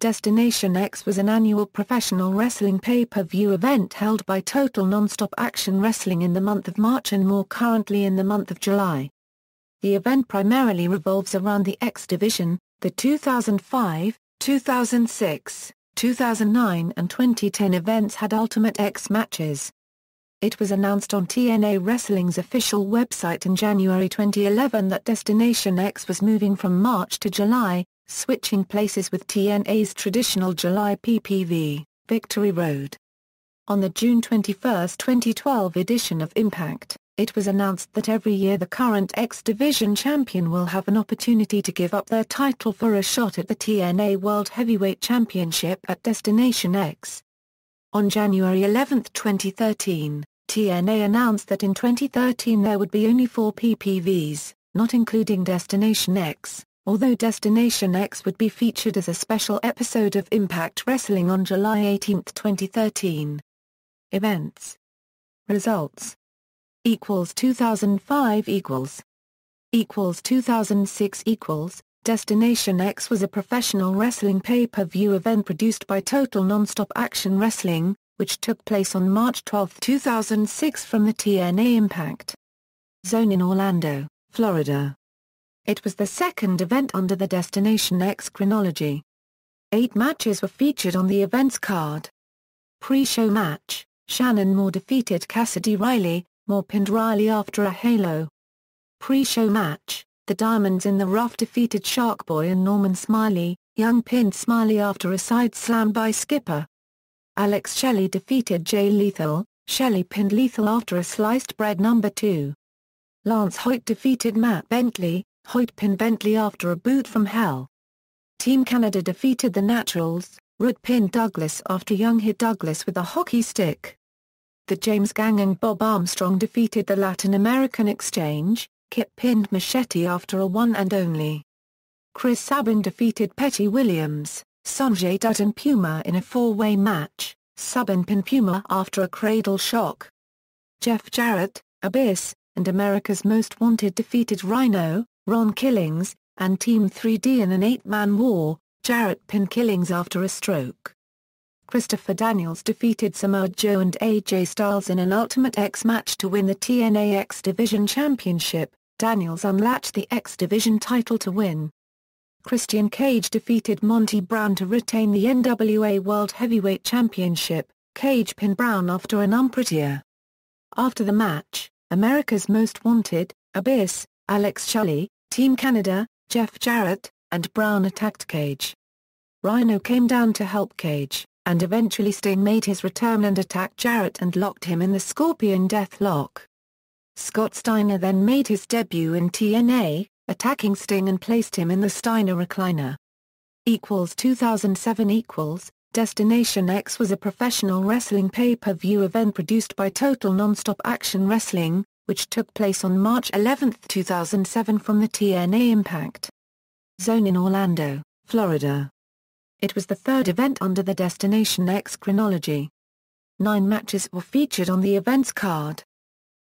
Destination X was an annual professional wrestling pay-per-view event held by Total Nonstop Action Wrestling in the month of March and more currently in the month of July. The event primarily revolves around the X Division. The 2005, 2006, 2009 and 2010 events had Ultimate X matches. It was announced on TNA Wrestling's official website in January 2011 that Destination X was moving from March to July, switching places with TNA's traditional July PPV, Victory Road. On the June 21, 2012 edition of Impact, it was announced that every year the current X Division champion will have an opportunity to give up their title for a shot at the TNA World Heavyweight Championship at Destination X. On January 11, 2013, TNA announced that in 2013 there would be only 4 PPVs, not including Destination X, although Destination X would be featured as a special episode of Impact Wrestling on July 18, 2013. Events. Results. 2005 2006 Destination X was a professional wrestling pay-per-view event produced by Total Nonstop Action Wrestling, which took place on March 12, 2006 from the TNA Impact Zone in Orlando, Florida. It was the second event under the Destination X chronology. 8 matches were featured on the event's card. Pre-show match, Shannon Moore defeated Cassidy Riley, Moore pinned Riley after a halo. Pre-show match, the Diamonds in the Rough defeated Sharkboy and Norman Smiley, Young pinned Smiley after a side slam by Skipper. Alex Shelley defeated Jay Lethal, Shelley pinned Lethal after a sliced bread number 2. Lance Hoyt defeated Matt Bentley, Hoyt pinned Bentley after a boot from hell. Team Canada defeated the Naturals, Root pinned Douglas after Young hit Douglas with a hockey stick. The James Gang and Bob Armstrong defeated the Latin American Exchange, Kip pinned Machete after a one and only. Chris Sabin defeated Petty Williams, Sanjay Dutt and Puma in a 4-way match, Sabin pinned Puma after a cradle shock. Jeff Jarrett, Abyss, and America's Most Wanted defeated Rhino, Ron Killings, and Team 3D in an 8-man war, Jarrett pinned Killings after a stroke. Christopher Daniels defeated Samoa Joe and AJ Styles in an Ultimate X match to win the TNA X Division Championship. Daniels unlatched the X Division title to win. Christian Cage defeated Monty Brown to retain the NWA World Heavyweight Championship. Cage pinned Brown after an unprettier. After the match, America's Most Wanted, Abyss, Alex Shelley, Team Canada, Jeff Jarrett, and Brown attacked Cage. Rhino came down to help Cage, and eventually Sting made his return and attacked Jarrett and locked him in the Scorpion Death Lock. Scott Steiner then made his debut in TNA, attacking Sting and placed him in the Steiner recliner. 2007 Destination X was a professional wrestling pay-per-view event produced by Total Nonstop Action Wrestling, which took place on March 11, 2007 from the TNA Impact Zone in Orlando, Florida. It was the third event under the Destination X chronology. 9 matches were featured on the event's card.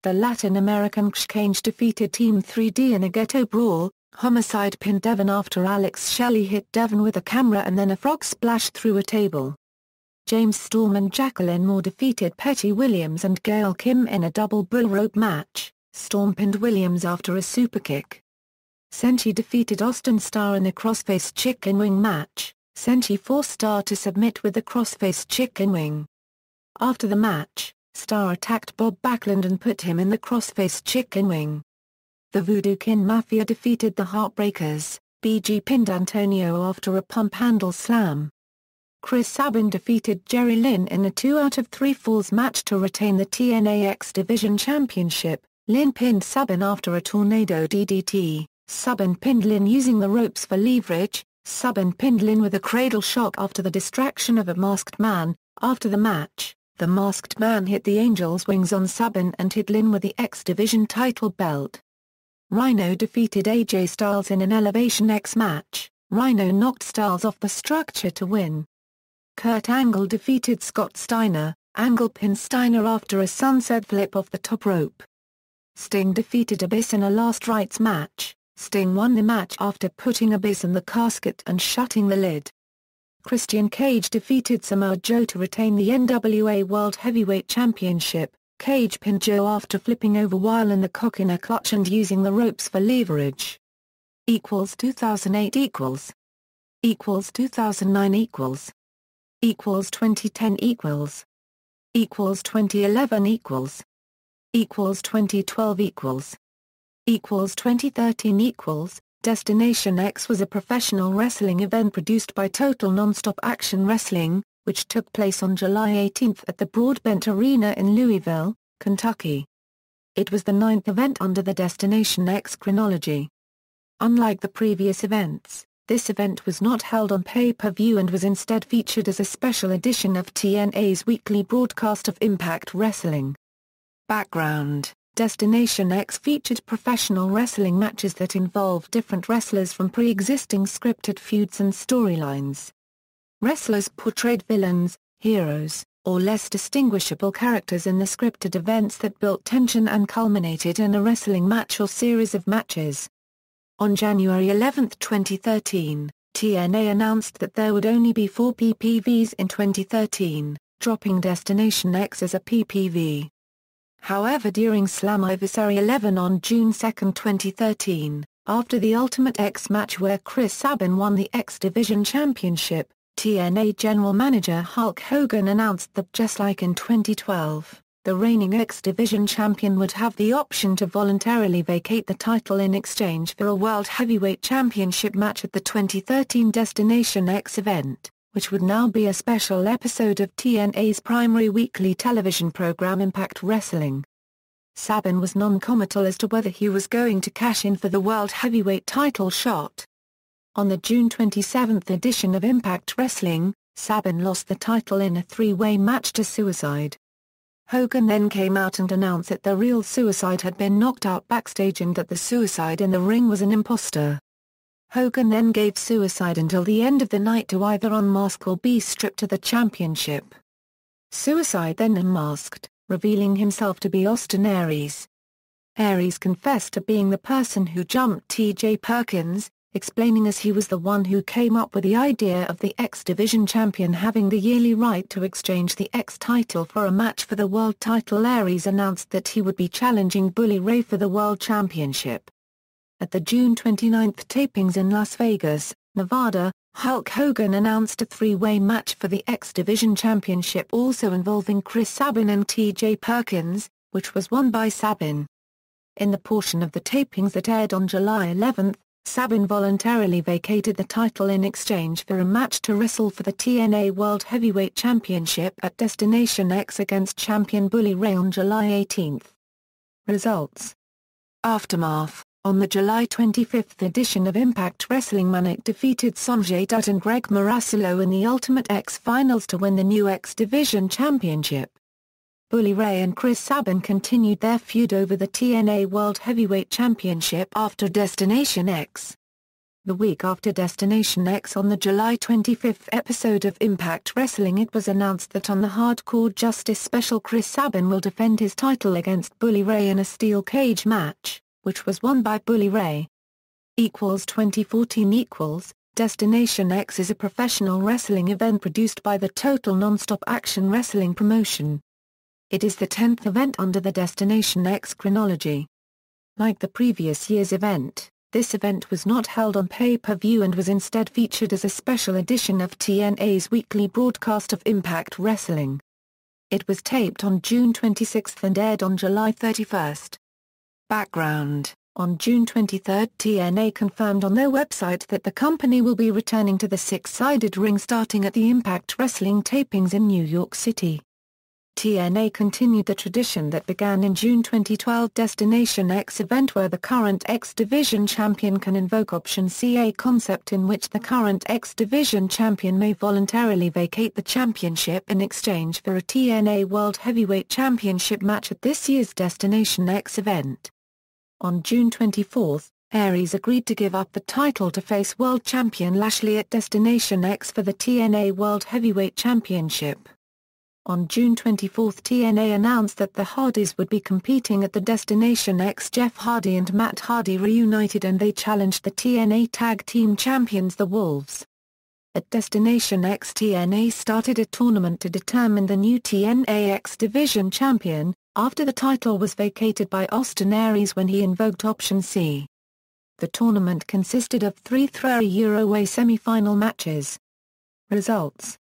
The Latin American Exchange defeated Team 3D in a ghetto brawl. Homicide pinned Devon after Alex Shelley hit Devon with a camera and then a frog splash through a table. James Storm and Jacqueline Moore defeated Petty Williams and Gail Kim in a double bull rope match. Storm pinned Williams after a superkick. Senshi defeated Austin Starr in a crossface chicken wing match. Senshi forced Starr to submit with the crossface chicken wing. After the match, Starr attacked Bob Backlund and put him in the crossface chicken wing. The Voodoo Kin Mafia defeated the Heartbreakers. BG pinned Antonio after a pump handle slam. Chris Sabin defeated Jerry Lynn in a 2 out of 3 falls match to retain the TNA X Division Championship. Lynn pinned Sabin after a tornado DDT. Sabin pinned Lynn using the ropes for leverage. Sabin pinned Lynn with a cradle shock after the distraction of a masked man. After the match, the masked man hit the Angel's wings on Sabin and hit Lynn with the X Division title belt. Rhino defeated AJ Styles in an Elevation X match. Rhino knocked Styles off the structure to win. Kurt Angle defeated Scott Steiner. Angle pinned Steiner after a sunset flip off the top rope. Sting defeated Abyss in a last rites match. Sting won the match after putting Abyss in the casket and shutting the lid. Christian Cage defeated Samoa Joe to retain the NWA World Heavyweight Championship. Cage pinned Joe after flipping over while in the cock-in a clutch and using the ropes for leverage. 2008 2009 2010 2011 2012 2013 Destination X was a professional wrestling event produced by Total Nonstop Action Wrestling, which took place on July 18 at the Broadbent Arena in Louisville, Kentucky. It was the 9th event under the Destination X chronology. Unlike the previous events, this event was not held on pay-per-view and was instead featured as a special edition of TNA's weekly broadcast of Impact Wrestling. Background: Destination X featured professional wrestling matches that involved different wrestlers from pre-existing scripted feuds and storylines. Wrestlers portrayed villains, heroes, or less distinguishable characters in the scripted events that built tension and culminated in a wrestling match or series of matches. On January 11, 2013, TNA announced that there would only be 4 PPVs in 2013, dropping Destination X as a PPV. However, during Slammiversary 11 on June 2, 2013, after the Ultimate X match where Chris Sabin won the X Division Championship, TNA General Manager Hulk Hogan announced that just like in 2012, the reigning X Division Champion would have the option to voluntarily vacate the title in exchange for a World Heavyweight Championship match at the 2013 Destination X event, which would now be a special episode of TNA's primary weekly television program Impact Wrestling. Sabin was non-committal as to whether he was going to cash in for the World Heavyweight title shot. On the June 27 edition of Impact Wrestling, Sabin lost the title in a 3-way match to Suicide. Hogan then came out and announced that the real Suicide had been knocked out backstage and that the Suicide in the ring was an imposter. Hogan then gave Suicide until the end of the night to either unmask or be stripped of the championship. Suicide then unmasked, revealing himself to be Austin Aries. Aries confessed to being the person who jumped T.J. Perkins, explaining as he was the one who came up with the idea of the X Division Champion having the yearly right to exchange the X title for a match for the world title. Aries announced that he would be challenging Bully Ray for the World Championship. At the June 29 tapings in Las Vegas, Nevada, Hulk Hogan announced a 3-way match for the X Division Championship also involving Chris Sabin and T.J. Perkins, which was won by Sabin. In the portion of the tapings that aired on July 11, Sabin voluntarily vacated the title in exchange for a match to wrestle for the TNA World Heavyweight Championship at Destination X against champion Bully Ray on July 18. Results: Aftermath. On the July 25 edition of Impact Wrestling, Manik defeated Sonjay Dutt and Greg Marasilo in the Ultimate X Finals to win the new X Division Championship. Bully Ray and Chris Sabin continued their feud over the TNA World Heavyweight Championship after Destination X. The week after Destination X, on the July 25 episode of Impact Wrestling, it was announced that on the Hardcore Justice special Chris Sabin will defend his title against Bully Ray in a steel cage match, which was won by Bully Ray. 2014 Destination X is a professional wrestling event produced by the Total Nonstop Action Wrestling promotion. It is the 10th event under the Destination X chronology. Like the previous year's event, this event was not held on pay-per-view and was instead featured as a special edition of TNA's weekly broadcast of Impact Wrestling. It was taped on June 26 and aired on July 31. Background: On June 23, TNA confirmed on their website that the company will be returning to the six-sided ring starting at the Impact Wrestling tapings in New York City. TNA continued the tradition that began in June 2012 Destination X event where the current X Division Champion can invoke Option C, a concept in which the current X Division Champion may voluntarily vacate the championship in exchange for a TNA World Heavyweight Championship match at this year's Destination X event. On June 24, Aries agreed to give up the title to face World Champion Lashley at Destination X for the TNA World Heavyweight Championship. On June 24, TNA announced that the Hardys would be competing at the Destination X. Jeff Hardy and Matt Hardy reunited and they challenged the TNA Tag Team Champions the Wolves. at Destination X, TNA started a tournament to determine the new TNA X Division champion, after the title was vacated by Austin Aries when he invoked Option C. The tournament consisted of 3 three-way semi-final matches. Results.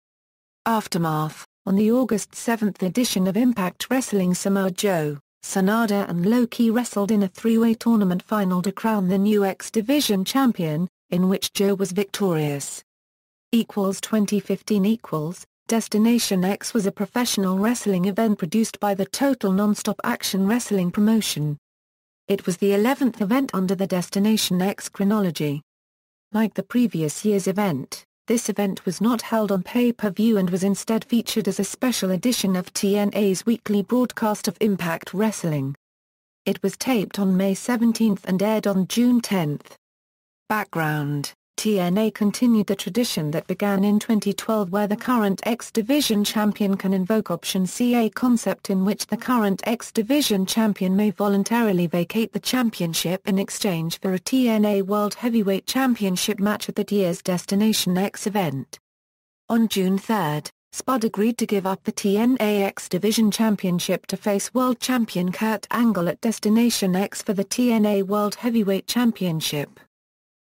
Aftermath. On the August 7th edition of Impact Wrestling, Samoa Joe, Sanada and Low-Ki wrestled in a 3-way tournament final to crown the new X Division champion, in which Joe was victorious. 2015 Destination X was a professional wrestling event produced by the Total Nonstop Action Wrestling promotion. It was the 11th event under the Destination X chronology. Like the previous year's event, this event was not held on pay-per-view and was instead featured as a special edition of TNA's weekly broadcast of Impact Wrestling. It was taped on May 17 and aired on June 10. Background: TNA continued the tradition that began in 2012 where the current X Division champion can invoke Option C, a concept in which the current X Division champion may voluntarily vacate the championship in exchange for a TNA World Heavyweight Championship match at that year's Destination X event. On June 3, Spud agreed to give up the TNA X Division Championship to face world champion Kurt Angle at Destination X for the TNA World Heavyweight Championship.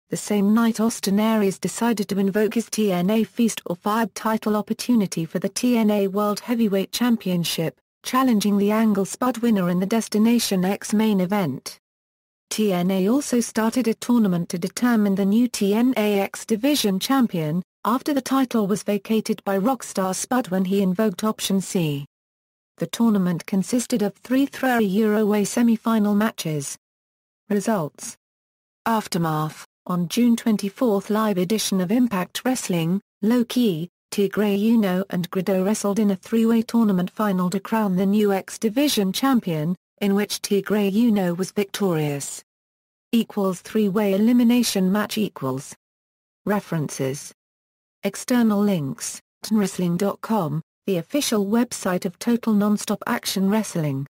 The same night, Austin Aries decided to invoke his TNA Feast or Fired title opportunity for the TNA World Heavyweight Championship, challenging the Angle-Spud winner in the Destination X main event. TNA also started a tournament to determine the new TNA X Division champion, after the title was vacated by Rockstar Spud when he invoked Option C. The tournament consisted of 3 three-way semi-final matches. Results. Aftermath. On June 24, live edition of Impact Wrestling, Low-Ki, Tigre Uno and Grado wrestled in a 3-way tournament final to crown the new X Division champion, in which Tigre Uno was victorious. 3-way elimination match . References. External links: TNWrestling.com, the official website of Total Nonstop Action Wrestling.